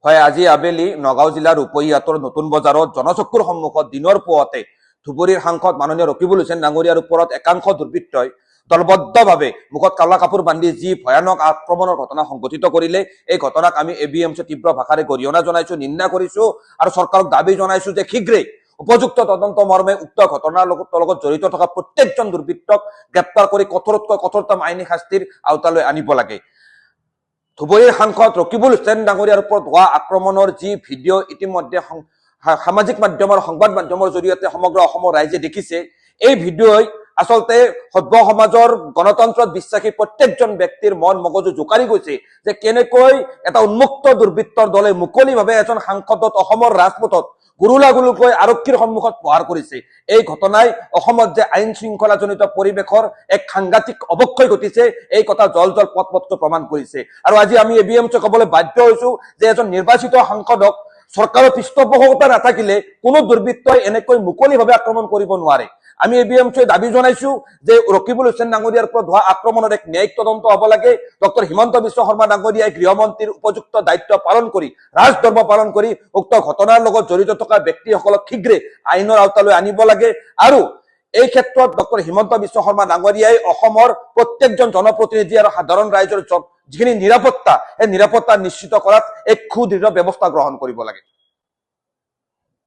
হয়, আজি আবেলি নগাঁও জিলাৰ ৰূপহীহাটৰ নতুন বজাৰত জনচক্ষুৰ সন্মুখত দিনৰ পুৱাতে ধুবুৰীৰ সাংসদ মাননীয় ৰকিবুল হুছেইন ডাঙৰীয়াৰ ওপৰত একাংশ দুৰ্বৃত্তই দলবদ্ধভাৱে মুখত কালা কাপোৰ বান্ধি যি ভয়ানক আক্ৰমণৰ ঘটনা সংঘটিত কৰিলে, এই ঘটনাক আমি ABMC তীব্ৰ ভাষাৰে গৰিহণা জনাইছো, নিন্দা কৰিছো আৰু চৰকাৰক দাবী জনাইছো যে শীঘ্ৰেই উপযুক্ত তদন্ত মৰ্মে উক্ত ঘটনাৰ লগত জড়িত থকা প্ৰত্যেকজন দুৰ্বৃত্তক গ্ৰেপ্তাৰ কৰি কঠোৰতকৈ কঠোৰতম আইনী শাস্তিৰ আওতালৈ আনিব লাগে। ধুবুৰীৰ সাংসদ ৰকিবুল হুছেইন ডাঙৰীয়াৰ ওপৰত হোৱা আক্ৰমণৰ যি ভিডিঅ' ইতিমধ্যে সামাজিক মাধ্যম আৰু সংবাদ মাধ্যমৰ জৰিয়তে সমগ্ৰ অসমৰ ৰাইজে দেখিছে, এই ভিডিঅ'ই আচলতে সভ্য সমাজৰ গণতন্ত্ৰত বিশ্বাসী প্ৰত্যেকজন ব্যক্তিৰ মন মগজু জোকাৰি গৈছে যে কেনেকৈ এটা উন্মুক্ত দুৰ্বৃত্তৰ দলে মুকলিভাৱে এজন সাংসদক অসমৰ ৰাজপথত গুৰুলাগুৰুকৈ আৰক্ষীৰ সন্মুখত প্ৰহাৰ কৰিছে। এই ঘটনাই অসমত যে আইন শৃংখলাজনিত পৰিৱেশৰ এক সাংঘাতিক অৱক্ষয় ঘটিছে, এই কথা জল জল পট পটকৈ প্ৰমাণ কৰিছে। আৰু আজি আমি ABMC ক'বলৈ বাধ্য হৈছো যে এজন নিৰ্বাচিত সাংসদক চৰকাৰৰ পৃষ্ঠপোষকতা নাথাকিলে কোনো দুৰ্বৃত্তই এনেকৈ মুকলিভাৱে আক্ৰমণ কৰিব নোৱাৰে। আমি ABMC দাবী জনাইছো যে ৰকিবুল হুছেইন ডাঙৰীয়াৰ ওপৰত হোৱা আক্ৰমণৰ এক ন্যায়িক তদন্ত হ'ব লাগে। ডক্টৰ হিমন্ত বিশ্ব শৰ্মা ডাঙৰীয়াই গৃহমন্ত্ৰীৰ উপযুক্ত দায়িত্ব পালন কৰি ৰাজধৰ্ম পালন কৰি উক্ত ঘটনাৰ লগত জড়িত থকা ব্যক্তিসকলক শীঘ্ৰে আইনৰ আওতালৈ আনিব লাগে। আৰু এই ক্ষেত্ৰত ডক্টৰ হিমন্ত বিশ্ব শৰ্মা ডাঙৰীয়াই অসমৰ প্ৰত্যেকজন জনপ্ৰতিনিধি আৰু সাধাৰণ ৰাইজৰ যিখিনি নিৰাপত্তা, এই নিৰাপত্তা নিশ্চিত কৰাত এক সুদৃঢ় ব্যৱস্থা গ্ৰহণ কৰিব লাগে।